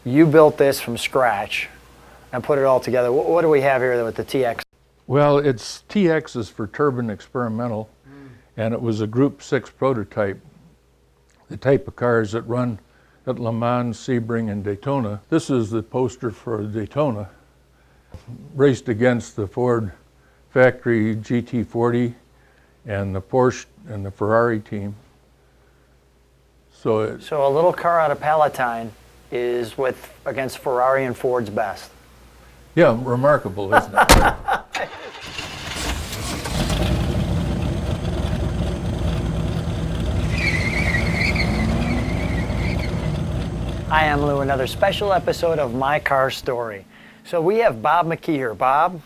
You built this from scratch and put it all together. What do we have here with the TX? Well, it's TX is for Turbine Experimental, and it was a Group 6 prototype, the type of cars that run at Le Mans, Sebring, and Daytona. This is the poster for Daytona. Raced against the Ford factory GT40 and the Porsche and the Ferrari team. So a little car out of Palatine is against Ferrari and Ford's best. Yeah, remarkable, isn't it? Hi, I'm Lou, another special episode of My Car Story. So we have Bob McKee here. Bob,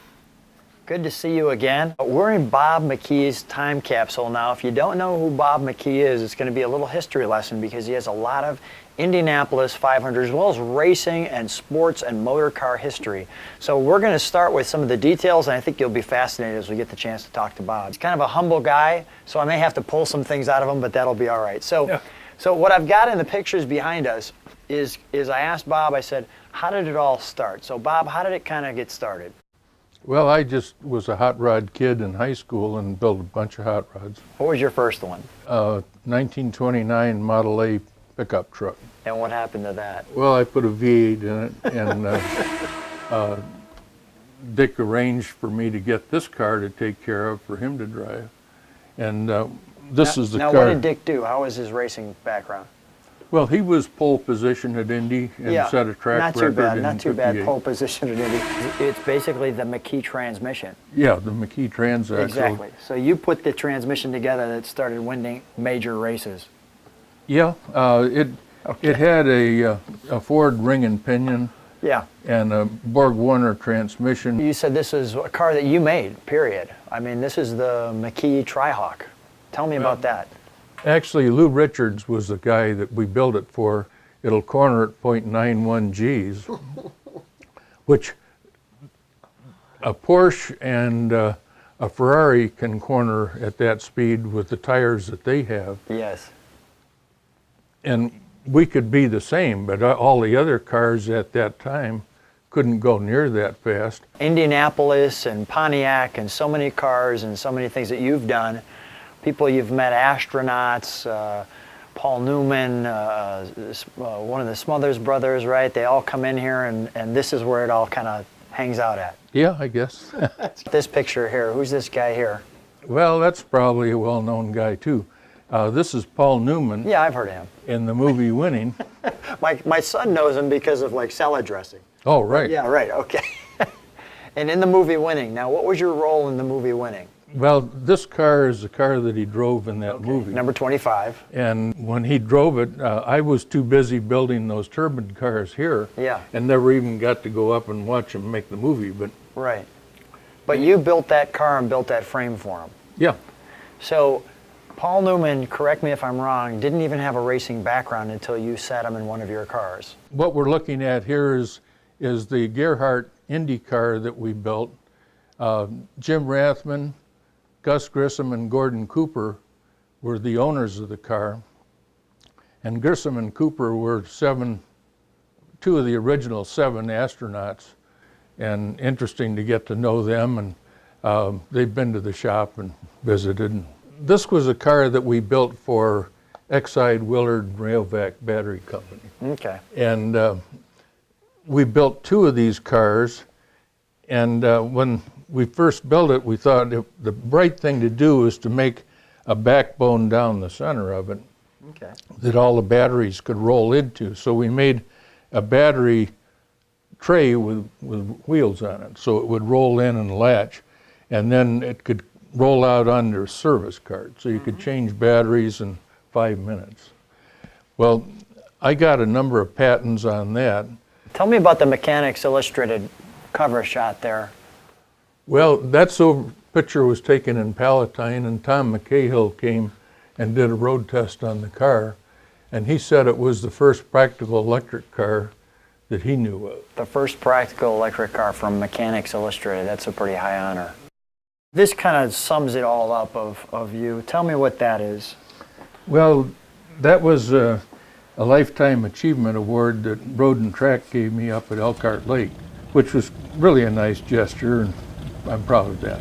good to see you again. We're in Bob McKee's time capsule now. If you don't know who Bob McKee is, it's going to be a little history lesson because he has a lot of Indianapolis 500 as well as racing and sports and motor car history. So we're going to start with some of the details, and I think you'll be fascinated as we get the chance to talk to Bob. He's kind of a humble guy, so I may have to pull some things out of him, but that'll be all right. So what I've got in the pictures behind us is I asked Bob, I said, how did it all start? So Bob, how did it kind of get started? Well, I just was a hot rod kid in high school and built a bunch of hot rods. What was your first one? 1929 Model A pickup truck. And what happened to that? Well, I put a V8 in it, and Dick arranged for me to get this car to take care of for him to drive. And this is the car. Now, what did Dick do? How was his racing background? Well, he was pole position at Indy and set a track record in 58. Not too bad, pole position at Indy. It's basically the McKee transmission. Yeah, the McKee transaxle. Exactly. So you put the transmission together that started winning major races. Yeah, it had a Ford ring and pinion. Yeah. And a Borg Warner transmission. You said this is a car that you made, period. I mean, this is the McKee Tri-Hawk. Tell me about that. Actually, Lou Richards was the guy that we built it for. It'll corner at 0.91 Gs, which a Porsche and a Ferrari can corner at that speed with the tires that they have. Yes. And we could be the same, but all the other cars at that time couldn't go near that fast. Indianapolis and Pontiac and so many cars and so many things that you've done. People you've met, astronauts, Paul Newman, one of the Smothers brothers, right? They all come in here, and this is where it all kind of hangs out at. Yeah, I guess. This picture here, who's this guy here? Well, that's probably a well-known guy, too. This is Paul Newman. Yeah, I've heard of him. In the movie Winning. My son knows him because of, like, salad dressing. Oh, right. Yeah, right, okay. And in the movie Winning. Now, what was your role in the movie Winning? Well, this car is the car that he drove in that movie. Number 25. And when he drove it, I was too busy building those turbine cars here. Yeah. And never even got to go up and watch him make the movie. But right. But you built that car and built that frame for him. Yeah. So Paul Newman, correct me if I'm wrong, didn't even have a racing background until you sat him in one of your cars. What we're looking at here is the Gerhardt Indycar that we built. Jim Rathman, Gus Grissom, and Gordon Cooper were the owners of the car. And Grissom and Cooper were two of the original 7 astronauts. And interesting to get to know them, and they've been to the shop and visited. This was a car that we built for Exide Willard Rayovac Battery Company. Okay. And we built 2 of these cars, and when we first built it, we thought the right thing to do was to make a backbone down the center of it that all the batteries could roll into. So we made a battery tray with wheels on it, so it would roll in and latch, and then it could roll out under a service cart, so you could change batteries in 5 minutes. Well, I got a number of patents on that. Tell me about the Mechanics Illustrated cover shot there. Well, that picture was taken in Palatine, and Tom McCahill came and did a road test on the car, and he said it was the first practical electric car that he knew of. The first practical electric car from Mechanics Illustrated. That's a pretty high honor. This kind of sums it all up of you. Tell me what that is. Well, that was a Lifetime Achievement Award that Road and Track gave me up at Elkhart Lake, which was really a nice gesture, and I'm proud of that.